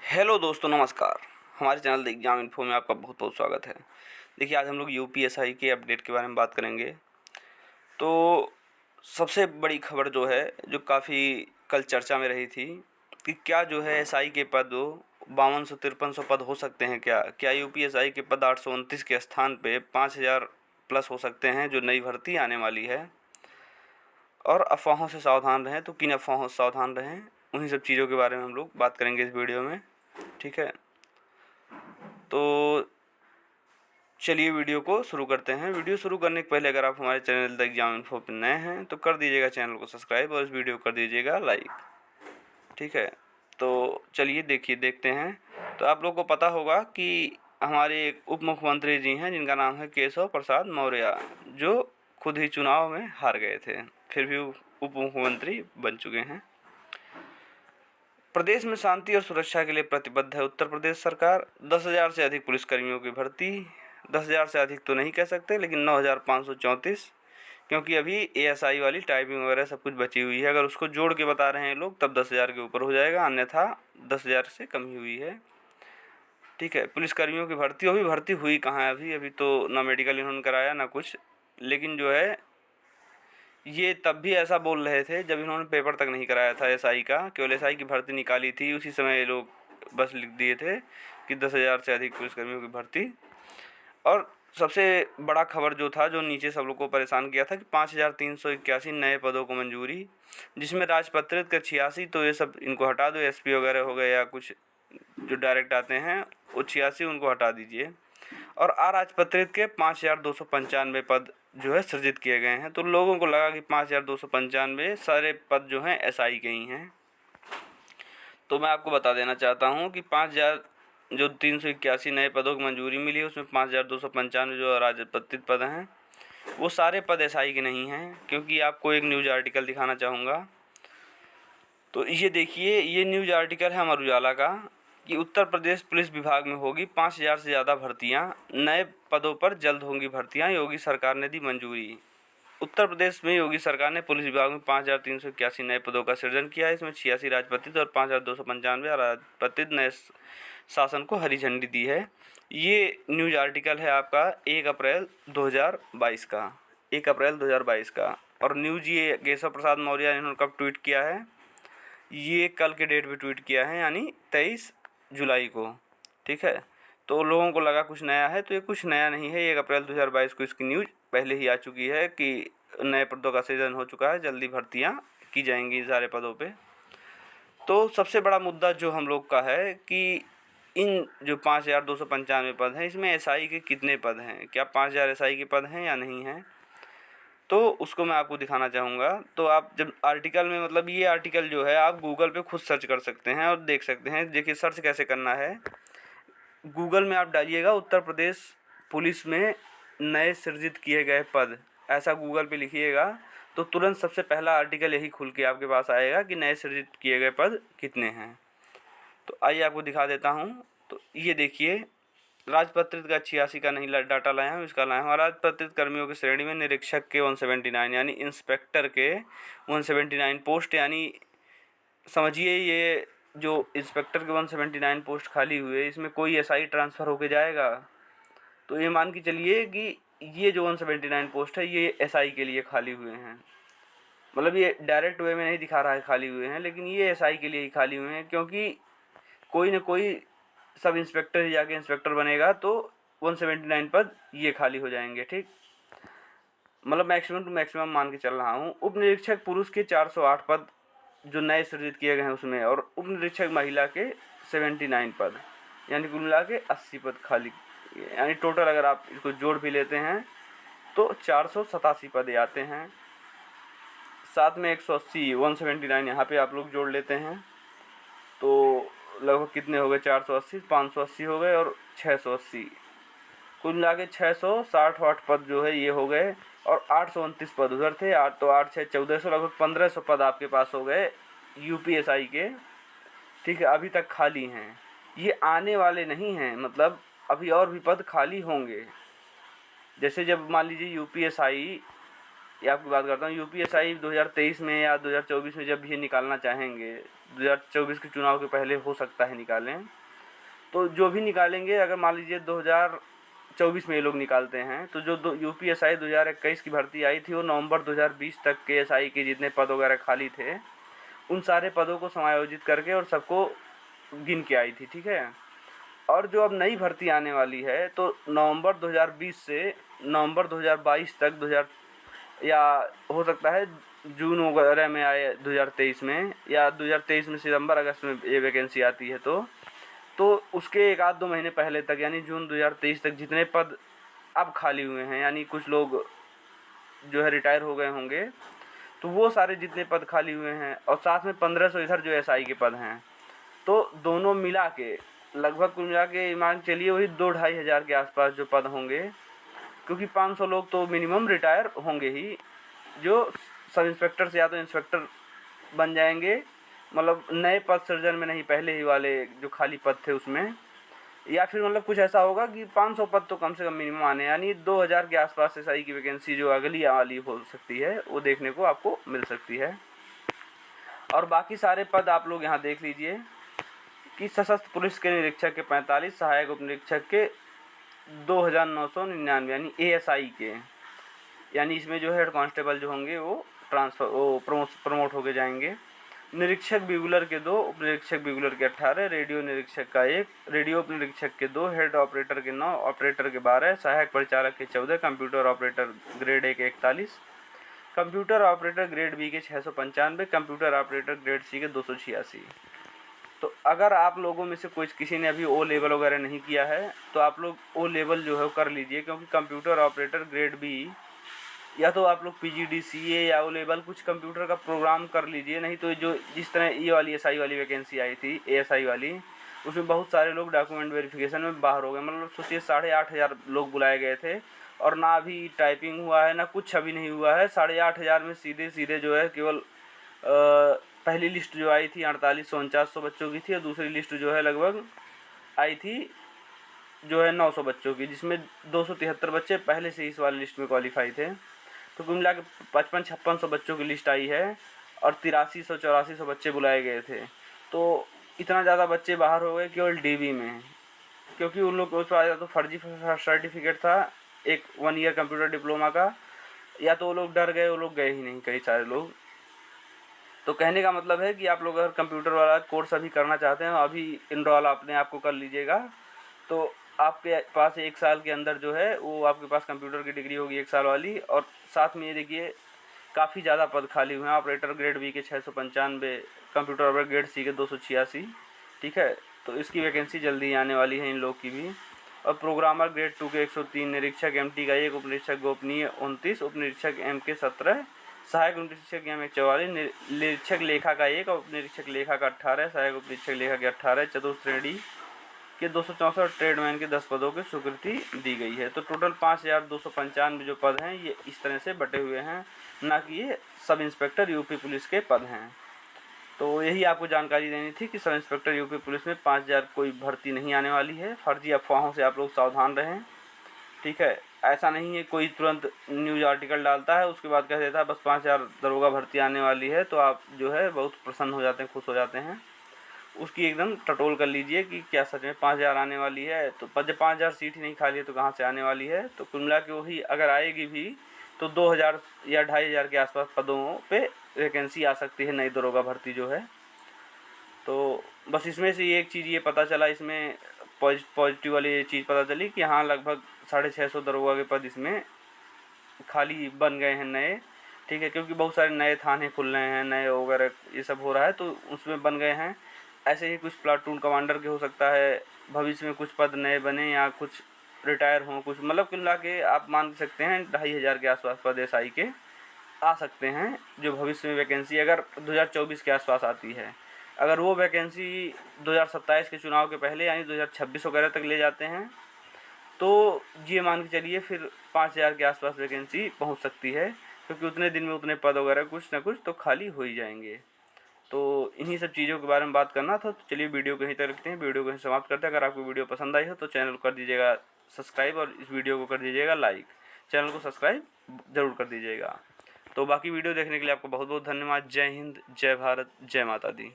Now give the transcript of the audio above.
Hello दोस्तों, नमस्कार। हमारे चैनल द एग्ज़ाम इन्फो में आपका बहुत बहुत स्वागत है। देखिए, आज हम लोग यूपीएसआई के अपडेट के बारे में बात करेंगे। तो सबसे बड़ी खबर जो है, जो काफ़ी कल चर्चा में रही थी कि क्या जो है एसआई के पद 5200-5300 पद हो सकते हैं क्या यूपीएसआई के पद 829 के स्थान पे 5000 प्लस हो सकते हैं, जो नई भर्ती आने वाली है। और अफ़वाहों से सावधान रहें। तो किन अफ़वाहों से सावधान रहें, उन्हीं सब चीज़ों के बारे में हम लोग बात करेंगे इस वीडियो में। ठीक है, तो चलिए वीडियो को शुरू करते हैं। वीडियो शुरू करने के पहले अगर आप हमारे चैनल द एग्ज़ाम इन्फो पर नए हैं तो कर दीजिएगा चैनल को सब्सक्राइब और इस वीडियो को कर दीजिएगा लाइक। ठीक है, तो चलिए देखते हैं। तो आप लोग को पता होगा कि हमारे एक उप मुख्यमंत्री जी हैं जिनका नाम है केशव प्रसाद मौर्य, जो खुद ही चुनाव में हार गए थे, फिर भी उप मुख्यमंत्री बन चुके हैं। प्रदेश में शांति और सुरक्षा के लिए प्रतिबद्ध है उत्तर प्रदेश सरकार। 10,000 से अधिक पुलिसकर्मियों की भर्ती। 10,000 से अधिक तो नहीं कह सकते, लेकिन 9,534, क्योंकि अभी एएसआई वाली टाइपिंग वगैरह सब कुछ बची हुई है। अगर उसको जोड़ के बता रहे हैं लोग तब 10,000 के ऊपर हो जाएगा, अन्यथा 10,000 से कम ही हुई है। ठीक है, पुलिसकर्मियों की भर्ती अभी भर्ती हुई कहाँ है? अभी तो ना मेडिकल इन्होंने कराया ना कुछ। लेकिन जो है ये तब भी ऐसा बोल रहे थे जब इन्होंने पेपर तक नहीं कराया था एसआई का, केवल एसआई की भर्ती निकाली थी। उसी समय ये लोग बस लिख दिए थे कि 10,000 से अधिक पुलिसकर्मियों की भर्ती। और सबसे बड़ा खबर जो था, जो नीचे सब लोग को परेशान किया था, कि 5,381 नए पदों को मंजूरी, जिसमें राजपत्रित के 86। तो ये सब इनको हटा दो, एसपी वगैरह हो गए या कुछ जो डायरेक्ट आते हैं वो 86 उनको हटा दीजिए। और अराजपत्रित के 5,295 पद जो है सृजित किए गए हैं। तो लोगों को लगा कि 5,295 सारे पद जो हैं एसआई के ही हैं। तो मैं आपको बता देना चाहता हूँ कि 5,000 जो 381 नए पदों की मंजूरी मिली है, उसमें 5,295 जो अराजपत्रित पद हैं वो सारे पद एसआई के नहीं हैं। क्योंकि आपको एक न्यूज़ आर्टिकल दिखाना चाहूँगा। तो ये देखिए, ये न्यूज़ आर्टिकल है अमर उजाला का, कि उत्तर प्रदेश पुलिस विभाग में होगी 5,000 से ज़्यादा भर्तियां, नए पदों पर जल्द होंगी भर्तियां, योगी सरकार ने दी मंजूरी। उत्तर प्रदेश में योगी सरकार ने पुलिस विभाग में 5,381 नए पदों का सृजन किया है। इसमें 86 राजपत्रित और 5,295 अराजपत्रित नए शासन को हरी झंडी दी है। ये न्यूज़ आर्टिकल है आपका 1 अप्रैल 2022 का, 1 अप्रैल 2022 का। और न्यूज़ ये केशव प्रसाद मौर्य इन्होंने कब ट्वीट किया है? ये कल के डेट पे ट्वीट किया है, यानी 23 जुलाई को। ठीक है, तो लोगों को लगा कुछ नया है, तो ये कुछ नया नहीं है। 1 अप्रैल 2022 को इसकी न्यूज़ पहले ही आ चुकी है कि नए पदों का सृजन हो चुका है, जल्दी भर्तियां की जाएंगी सारे पदों पे। तो सबसे बड़ा मुद्दा जो हम लोग का है कि इन जो 5,295 पद हैं, इसमें एसआई के कितने पद हैं? क्या 5,000 एसआई के पद हैं या नहीं हैं? तो उसको मैं आपको दिखाना चाहूँगा। तो आप जब आर्टिकल में, मतलब ये आर्टिकल जो है आप गूगल पे खुद सर्च कर सकते हैं और देख सकते हैं। देखिए सर्च कैसे करना है। गूगल में आप डालिएगा उत्तर प्रदेश पुलिस में नए सृजित किए गए पद, ऐसा गूगल पे लिखिएगा तो तुरंत सबसे पहला आर्टिकल यही खुल के आपके पास आएगा कि नए सृजित किए गए पद कितने हैं। तो आइए आपको दिखा देता हूँ। तो ये देखिए, राजपत्रित का 86 का नहीं डाटा लाया हूँ, इसका लाया हूँ। राजपत्रित कर्मियों की श्रेणी में निरीक्षक के 179, यानी इंस्पेक्टर के 179 पोस्ट, यानी समझिए ये जो इंस्पेक्टर के 179 पोस्ट खाली हुए, इसमें कोई एसआई ट्रांसफ़र होके जाएगा? तो ये मान के चलिए कि ये जो 179 पोस्ट है ये एसआई के लिए खाली हुए हैं। मतलब ये डायरेक्ट वे में नहीं दिखा रहा है खाली हुए हैं, लेकिन ये एसआई के लिए ही खाली हुए हैं, क्योंकि कोई ना कोई सब इंस्पेक्टर ही जाके इंस्पेक्टर बनेगा, तो 179 पद ये खाली हो जाएंगे। ठीक, मतलब मैक्सिमम टू मैक्सिमम मान के चल रहा हूँ। उप निरीक्षक पुरुष के 408 पद जो नए सृजित किए गए हैं उसमें, और उप निरीक्षक महिला के 79 पद, यानी कुल मिला के 80 पद खाली। यानी टोटल अगर आप इसको जोड़ भी लेते हैं तो 487 पद आते हैं। साथ में 180 179 यहाँ पे आप लोग जोड़ लेते हैं तो लगभग कितने हो गए? 480, 580 हो गए और 680, कुल मिला के 660 पद जो है ये हो गए। और 829 पद उधर थे। 8 तो 8 6 1400, लगभग 1500 पद आपके पास हो गए यूपीएसआई के। ठीक है, अभी तक खाली हैं, ये आने वाले नहीं हैं, मतलब अभी और भी पद खाली होंगे। जैसे जब मान लीजिए यूपीएसआई ये आपकी बात करता हूँ। यूपीएसआई 2023 में या 2024 में जब भी निकालना चाहेंगे, 2024 के चुनाव के पहले हो सकता है निकालें, तो जो भी निकालेंगे, अगर मान लीजिए 2024 में ये लोग निकालते हैं, तो जो यूपीएसआई 2021 की भर्ती आई थी वो नवंबर 2020 तक के एसआई के जितने पद वगैरह खाली थे उन सारे पदों को समायोजित करके और सबको गिन के आई थी, ठीक है। और जो अब नई भर्ती आने वाली है तो नवंबर 2020 से नवंबर 2022 तक 2000 या हो सकता है जून वगैरह में आए 2023 में, या 2023 में सितंबर अगस्त में ये वैकेंसी आती है, तो उसके एक आध 2 महीने पहले तक यानी जून 2023 तक जितने पद अब खाली हुए हैं, यानी कुछ लोग जो है रिटायर हो गए होंगे, तो वो सारे जितने पद खाली हुए हैं और साथ में 1500 इधर जो एसआई के पद हैं, तो दोनों मिला के लगभग कुल मिला के मान चलिए वही 2-2.5 हज़ार के आसपास जो पद होंगे, क्योंकि 500 लोग तो मिनिमम रिटायर होंगे ही, जो सब इंस्पेक्टर से या तो इंस्पेक्टर बन जाएंगे, मतलब नए पद सृजन में नहीं, पहले ही वाले जो खाली पद थे उसमें, या फिर मतलब कुछ ऐसा होगा कि 500 पद तो कम से कम मिनिमम आने, यानी 2000 के आसपास एसआई की वैकेंसी जो अगली वाली हो सकती है वो देखने को आपको मिल सकती है। और बाकी सारे पद आप लोग यहाँ देख लीजिए कि सशस्त्र पुलिस के निरीक्षक के 45, सहायक उप निरीक्षक के 2999 यानी एएसआई के, यानी इसमें जो हेड कांस्टेबल जो होंगे वो प्रमोट होके जाएंगे। निरीक्षक बिगुलर के 2, उप निरीक्षक बिगुलर के 18, रेडियो निरीक्षक का 1, रेडियो उप निरीक्षक के 2, हेड ऑपरेटर के 9, ऑपरेटर के 12, सहायक परिचालक के 14, कंप्यूटर ऑपरेटर ग्रेड ए के 41, कंप्यूटर ऑपरेटर ग्रेड बी के 695, कंप्यूटर ऑपरेटर ग्रेड सी के 286। तो अगर आप लोगों में से कोई किसी ने अभी ओ लेवल वगैरह नहीं किया है तो आप लोग ओ लेवल जो है वो कर लीजिए, क्योंकि कंप्यूटर ऑपरेटर ग्रेड बी या तो आप लोग पीजीडीसीए या ओ लेवल कुछ कंप्यूटर का प्रोग्राम कर लीजिए, नहीं तो जो जिस तरह ये वाली एसआई वाली वैकेंसी आई थी एएसआई वाली, उसमें बहुत सारे लोग डॉक्यूमेंट वेरिफिकेशन में बाहर हो गए। मतलब सोचिए 8,500 लोग बुलाए गए थे और ना अभी टाइपिंग हुआ है ना कुछ अभी नहीं हुआ है। 8,500 में सीधे सीधे जो है केवल पहली लिस्ट जो आई थी 4849 बच्चों की थी और दूसरी लिस्ट जो है लगभग आई थी जो है 900 बच्चों की, जिसमें 273 बच्चे पहले से इस वाली लिस्ट में क्वालिफाई थे। तो कुल मिला के 55-5600 बच्चों की लिस्ट आई है और 8300-8400 बच्चे बुलाए गए थे। तो इतना ज़्यादा बच्चे बाहर हो गए केवल डीबी में, क्योंकि उन लोग को या तो फर्जी सर्टिफिकेट था एक 1 ईयर कंप्यूटर डिप्लोमा का, या तो वो लोग डर गए, वो लोग गए ही नहीं कई सारे लोग। तो कहने का मतलब है कि आप लोग अगर कंप्यूटर वाला कोर्स अभी करना चाहते हैं अभी इनरोल अपने आप को कर लीजिएगा, तो आपके पास 1 साल के अंदर जो है वो आपके पास कंप्यूटर की डिग्री होगी 1 साल वाली। और साथ में ये देखिए काफ़ी ज़्यादा पद खाली हुए हैं। ऑपरेटर ग्रेड बी के 695, कंप्यूटर ऑपरेटर ग्रेड सी के 286, ठीक है। तो इसकी वैकेंसी जल्दी आने वाली है इन लोग की भी। और प्रोग्रामर ग्रेड 2 के 103, निरीक्षक एमटी का 1, उप निरीक्षक गोपनीय 29, उप निरीक्षक एम के 17, सहायक उप निरीक्षक एम 44, निरीक्षक लेखा का 1, उप निरीक्षक लेखा का 18, सहायक उप निरीक्षक लेखा के 18, चतुर्थ श्रेणी के 264, ट्रेडमैन के 10 पदों की स्वीकृति दी गई है। तो टोटल 5295 जो पद हैं ये इस तरह से बटे हुए हैं, ना कि ये सब इंस्पेक्टर यूपी पुलिस के पद हैं। तो यही आपको जानकारी देनी थी कि सब इंस्पेक्टर यूपी पुलिस में 5000 कोई भर्ती नहीं आने वाली है। फर्जी अफवाहों से आप लोग सावधान रहें, ठीक है। ऐसा नहीं है कोई तुरंत न्यूज़ आर्टिकल डालता है उसके बाद कह देता है बस 5000 दरोगा भर्ती आने वाली है, तो आप जो है बहुत प्रसन्न हो जाते हैं, खुश हो जाते हैं। उसकी एकदम टटोल कर लीजिए कि क्या सच में 5000 आने वाली है। तो जब 5000 सीट ही नहीं खाली है तो कहाँ से आने वाली है। तो कुल मिला के वही अगर आएगी भी तो 2000 या 2500 के आसपास पदों पे वैकेंसी आ सकती है नई दरोगा भर्ती जो है। तो बस इसमें से एक चीज़ ये पता चला, इसमें पॉजिटिव वाली ये चीज़ पता चली कि हाँ लगभग 650 दरोगा के पद इसमें खाली बन गए हैं नए, ठीक है। क्योंकि बहुत सारे नए थाने खुल रहे हैं, नए वगैरह ये सब हो रहा है तो उसमें बन गए हैं। ऐसे ही कुछ प्लाटून कमांडर के हो सकता है भविष्य में कुछ पद नए बने या कुछ रिटायर हों, कुछ मतलब कुल मिला के आप मान सकते हैं 2500 के आसपास पद एसआई के आ सकते हैं, जो भविष्य में वैकेंसी अगर 2024 के आसपास आती है। अगर वो वैकेंसी 2027 के चुनाव के पहले यानी 2026 वगैरह तक ले जाते हैं तो ये मान के चलिए फिर 5000 के आसपास वैकेंसी पहुंच सकती है, क्योंकि उतने दिन में उतने पद वगैरह कुछ ना कुछ तो खाली हो ही जाएंगे। तो इन्हीं सब चीज़ों के बारे में बात करना था। तो चलिए वीडियो को यहीं तक रखते हैं, वीडियो को यहीं समाप्त करते हैं। अगर आपको वीडियो पसंद आई हो तो चैनल को कर दीजिएगा सब्सक्राइब और इस वीडियो को कर दीजिएगा लाइक। चैनल को सब्सक्राइब ज़रूर कर दीजिएगा। तो बाकी वीडियो देखने के लिए आपको बहुत बहुत धन्यवाद। जय हिंद, जय भारत, जय माता दी।